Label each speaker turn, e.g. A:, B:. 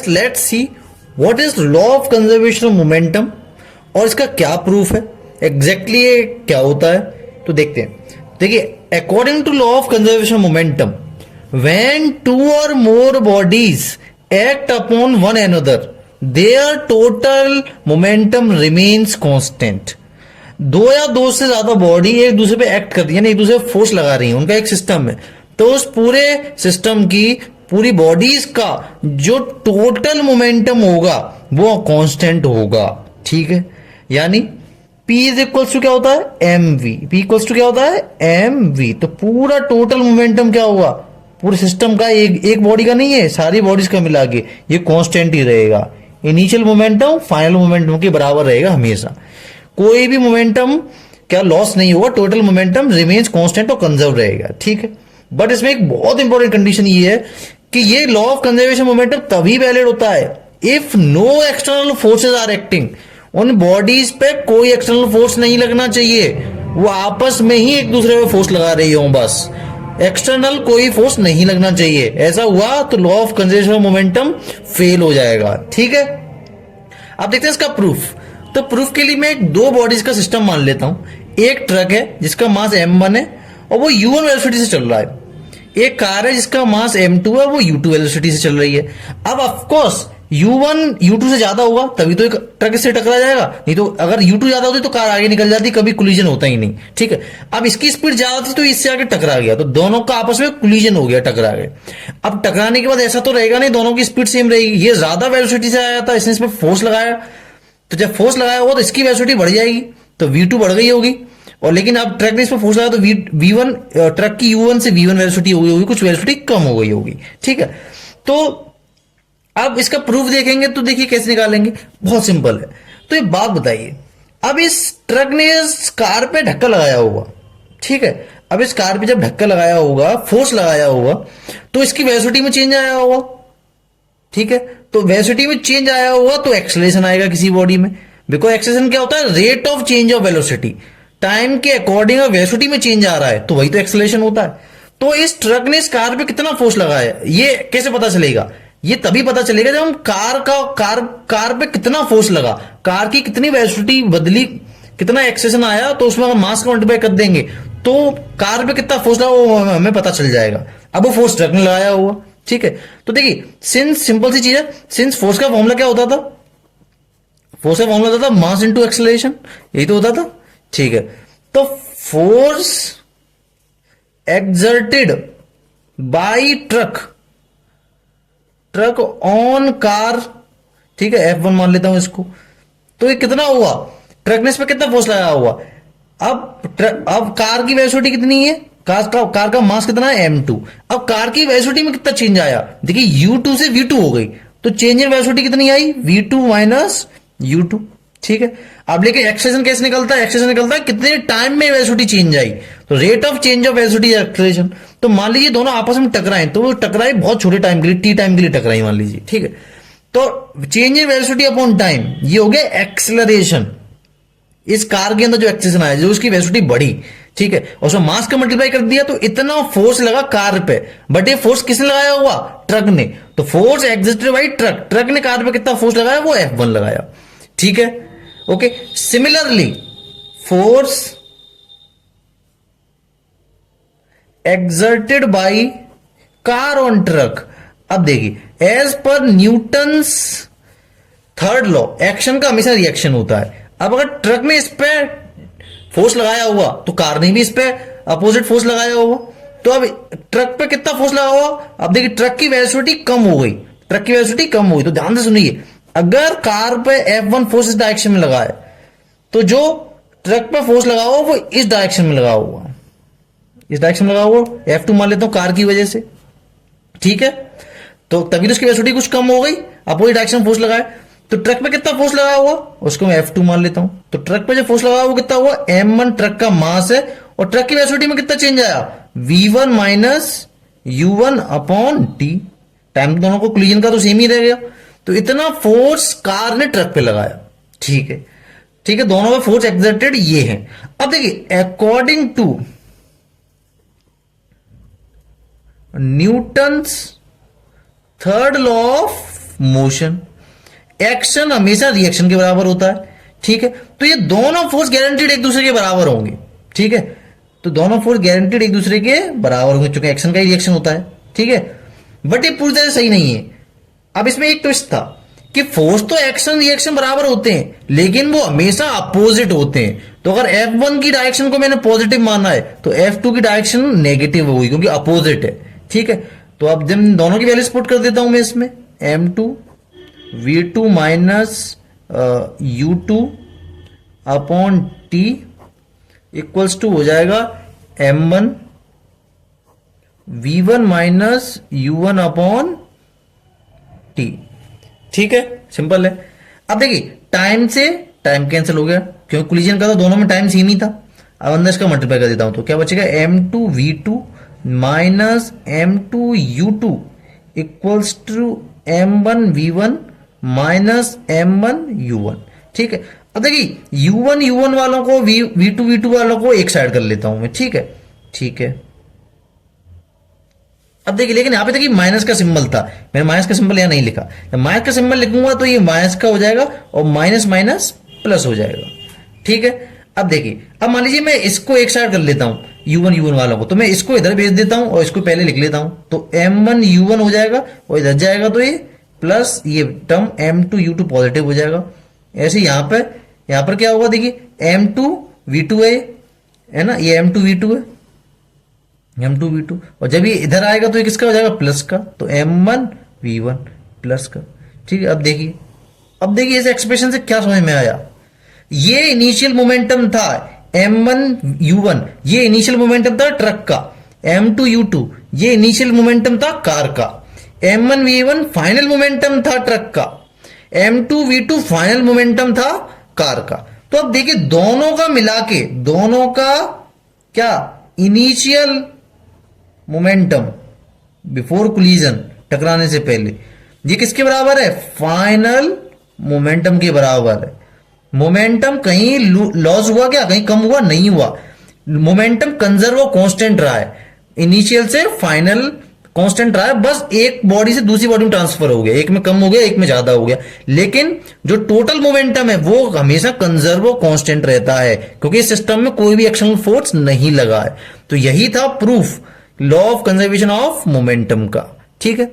A: Let's see what is law of conservation of momentum और इसका क्या प्रूफ है, एग्जैक्टली ये क्या होता है। तो देखते हैं। देखिए, according to law of conservation of momentum, when two और more bodies act upon one another their total momentum remains constant. दो या दो से ज्यादा बॉडी एक दूसरे पे एक्ट कर रही है, एक दूसरे पे फोर्स लगा रही है, उनका एक सिस्टम है, तो उस पूरे सिस्टम की पूरी बॉडीज का जो टोटल मोमेंटम होगा वो कांस्टेंट होगा। ठीक है, यानी P इज इक्वल्स टू क्या होता है, mv। P इक्वल्स टू क्या होता है, mv। तो पूरा टोटल मोमेंटम क्या हुआ, पूरे सिस्टम का, एक बॉडी का नहीं है, सारी बॉडीज का मिला के ये कांस्टेंट ही रहेगा। इनिशियल मोमेंटम फाइनल मोमेंटम के बराबर रहेगा हमेशा, कोई भी मोमेंटम क्या लॉस नहीं होगा, टोटल मोमेंटम रिमेन्स कांस्टेंट और कंजर्व रहेगा। ठीक है, बट इसमें एक बहुत इंपॉर्टेंट कंडीशन ये है कि ये लॉ ऑफ कंजर्वेशन मोमेंटम तभी वैलिड होता है if no external forces are acting. उन बॉडीज पे कोई एक्सटर्नल फोर्स नहीं लगना चाहिए, वो आपस में ही एक दूसरे पे फोर्स लगा रही हो, बस एक्सटर्नल कोई फोर्स नहीं लगना चाहिए। ऐसा हुआ तो law of conservation momentum fail हो जाएगा। ठीक है, अब देखते हैं इसका प्रूफ। तो प्रूफ के लिए मैं दो बॉडीज का सिस्टम मान लेता हूं। एक ट्रक है जिसका मास m1 है और वो u1 वेलोसिटी से चल रहा है। एक कार है जिसका मास m2 है, वो u2 वेलोसिटी से चल रही है। अब ऑफकोर्स u1 u2 से ज्यादा होगा तभी तो एक ट्रक इससे टकरा जाएगा, नहीं तो अगर u2 ज्यादा होती तो कार आगे निकल जाती, कभी कोलिजन होता ही नहीं। ठीक है, अब इसकी स्पीड ज्यादा थी तो इससे आगे टकरा गया, तो दोनों का आपस में कोलिजन हो गया, टकरा गए। अब टकराने के बाद ऐसा तो रहेगा नहीं दोनों की स्पीड सेम रहेगी, ये ज्यादा वेलोसिटी से आया था, इसने इस पर फोर्स लगाया, तो जब फोर्स लगाया होगा तो इसकी वेलोसिटी बढ़ जाएगी, तो v2 बढ़ गई होगी। और लेकिन अब ट्रक ने इस पर फोर्स लगाया तो v1 ट्रक की u1 से v1 वेलोसिटी हो गई होगी, कुछ वेलोसिटी कम हो गई होगी। ठीक है, तो अब इसका प्रूफ देखेंगे तो देखिए कैसे निकालेंगे, बहुत सिंपल है। तो एक बात बताइए, अब इस ट्रक ने इस कार पे धक्का लगाया होगा। ठीक है, अब इस कार पे जब धक्का लगाया होगा, फोर्स लगाया होगा, तो इसकी वेलोसिटी में चेंज आया होगा। ठीक है, तो वेलोसिटी में चेंज आया होगा तो एक्सेलरेशन आएगा किसी बॉडी में, बिकॉज एक्सेलरेशन क्या होता है, rate of change of velocity, time के अकॉर्डिंग वेलोसिटी में चेंज आ रहा है तो वही तो एक्सेलरेशन होता है। तो इस ट्रक ने इस कार पे कितना फोर्स लगाया है ये कैसे पता चलेगा, ये तभी पता चलेगा जब हम कार पे कितना फोर्स लगा, कार की कितनी वेलोसिटी बदली, कितना एक्सेलरेशन आया, तो उसमें हम मास का मल्टीप्लाई कर देंगे तो कार पे कितना फोर्स लगा वो हमें पता चल जाएगा। अब वो फोर्स ट्रक ने लगाया हुआ। ठीक है, तो देखिए सिंस सिंपल सी चीज है, सिंस फोर्स का फॉर्मूला क्या होता था, फोर्स का फॉर्मूला होता था मास इनटू एक्सेलरेशन, यही तो होता था। ठीक है, तो force exerted by truck on car, ठीक है F1 मान लेता हूं इसको, तो ये कितना हुआ, ट्रक ने इस पर कितना फोर्स लगाया हुआ। अब कार की वेलोसिटी कितनी है, कार का मास कितना है m2। अब कार की वेलोसिटी में कितना चेंज आया, देखिए u2 से v2 हो गई, तो चेंज इन वेलोसिटी कितनी आई, v2 माइनस u2। ठीक है, अब लेकिन एक्सेलरेशन कैसे निकलता है, एक्सेलरेशन निकलता है कितने टाइम में वेलोसिटी चेंज आई, तो rate of change of velocity acceleration. तो मान लीजिए दोनों आपस में टकराए, तो वो टकराई बहुत छोटे टाइम के लिए, t टाइम के लिए टकराई मान लीजिए। ठीक है, तो change in velocity upon time ये हो गया एक्सेलरेशन। इस कार के अंदर जो एक्सेलरेशन आया, जो उसकी वेलोसिटी बढ़ी, ठीक है, और उसमें मास का मल्टीप्लाई कर दिया तो इतना फोर्स लगा कार पे, बट ये फोर्स किसने लगाया हुआ, ट्रक ने। तो फोर्स एक्सिस्टेड बाय ट्रक ने कार पे कितना फोर्स लगाया, वो F1 लगाया। ठीक है, okay. Similarly force exerted by car on truck, अब देखिए as per Newton's third law, action का हमेशा रिएक्शन होता है। अब अगर ट्रक ने इस पे फोर्स लगाया हुआ तो कार ने भी इस पे अपोजिट फोर्स लगाया होगा, तो अब ट्रक पे कितना फोर्स लगा हुआ, अब देखिए ट्रक की वेलोसिटी कम हो गई, तो ध्यान से सुनिए, अगर कार पे F1 फोर्स इस डायरेक्शन में लगा है तो जो ट्रक पे फोर्स लगा हुआ वो इस डायरेक्शन में लगा हुआ, F2 मान लेता हूं कार की वजह से। ठीक है, तो तभी तो उसकी वेलोसिटी कुछ कम हो गई, अपोजिट डायरेक्शन फोर्स लगाए, तो ट्रक पे कितना फोर्स लगा हुआ उसको मैं F2 मान लेता हूं। तो ट्रक पे जो फोर्स लगा हुआ कितना हुआ, m1 ट्रक का मास है, और ट्रक की वेलोसिटी में कितना चेंज आया, v1 minus u1 upon t, time दोनों को कोलिजन का तो सेम ही रह गया, तो इतना फोर्स कार ने ट्रक पे लगाया। ठीक है, दोनों पे फोर्स एक्सर्टेड ये है। अब देखिए according to Newton's third law of motion, action हमेशा रिएक्शन के बराबर होता है, ठीक है। तो ये दोनों फोर्स गारंटीड एक दूसरे के बराबर होंगे, ठीक है। तो दोनों फोर्स गारंटीड एक दूसरे के बराबर होंगे, क्योंकि एक्शन का ही रिएक्शन होता है, ठीक है। बट ये पूरी तरह सही नहीं है। अब इसमें एक ट्विस्ट था कि फोर्स तो एक्शन रिएक्शन बराबर होते हैं, लेकिन वो हमेशा अपोजिट होते हैं। तो अगर F1 की डायरेक्शन को मैंने पॉजिटिव माना है तो F2 की डायरेक्शन नेगेटिव होगी, क्योंकि अपोजिट है, ठीक है। तो अब जब दोनों की वैल्यूज पुट कर देता हूं मैं इसमें, M2 V2 minus U2 upon T equals to हो जाएगा M1 V1 minus U1 upon T, ठीक है, सिंपल है। अब देखिए टाइम से टाइम कैंसिल हो गया, क्योंकि कोलिजन का तो दोनों में टाइम सेम ही था। अब अंदर इसका मल्टीप्लाई कर देता हूं तो क्या बचेगा, M2 V2 minus M2 U2 equals to M1 V1 minus M1 U1, ठीक है। अब देखिए U1 U1 वालों को V2 V2 वालों को एक साइड कर लेता हूं मैं, ठीक है, ठीक है। अब देखिए लेकिन यहां पे देखिए माइनस का सिंबल था, मैंने माइनस का सिंबल यहां नहीं लिखा। जब माइनस का सिंबल लिखूंगा तो ये माइनस का हो जाएगा और माइनस माइनस प्लस हो जाएगा, ठीक है। अब देखिए, अब मान लीजिए मैं इसको एक साइड कर लेता हूं U1 U1 वालों को, तो मैं इसको इधर भेज देता हूं और इसको पहले लिख लेता हूं, तो M1 U1 हो जाएगा और इधर जाएगा तो ये प्लस ये टर्म M2 U2 पॉजिटिव हो जाएगा। ऐसे यहां पर क्या होगा, देखिए M2 V2 है ना, ये M2 V2 है, M2 V2, और जब ये इधर आएगा तो ये किसका हो जाएगा, प्लस का, तो M1 V1 प्लस का, ठीक है। अब देखिए इस एक्सप्रेशन से क्या समझ में आया, ये इनिशियल मोमेंटम था M1 U1, ये इनिशियल मोमेंटम था ट्रक का, M2 U2 ये इनिशियल मोमेंटम था कार का, M1 V1 फाइनल मोमेंटम था ट्रक का, M2 V2 फाइनल मोमेंटम था कार का। तो अब देखिए दोनों का मिला के, दोनों का क्या इनिशियल मोमेंटम बिफोर कोलिजन, टकराने से पहले, ये किसके बराबर है, फाइनल मोमेंटम के बराबर है। मोमेंटम कहीं लॉस हुआ क्या, कहीं कम हुआ, नहीं हुआ। मोमेंटम कंजर्व कांस्टेंट रहा है, इनिशियल से फाइनल कांस्टेंट रहा है, बस एक बॉडी से दूसरी बॉडी में ट्रांसफर हो गया, एक में कम हो गया एक में ज्यादा हो गया, लेकिन जो टोटल मोमेंटम है वो हमेशा कंजर्व कांस्टेंट रहता है, क्योंकि इस सिस्टम में कोई भी एक्शनल फोर्स नहीं लगा है। तो यही था proof law of conservation of momentum का, ठीक है।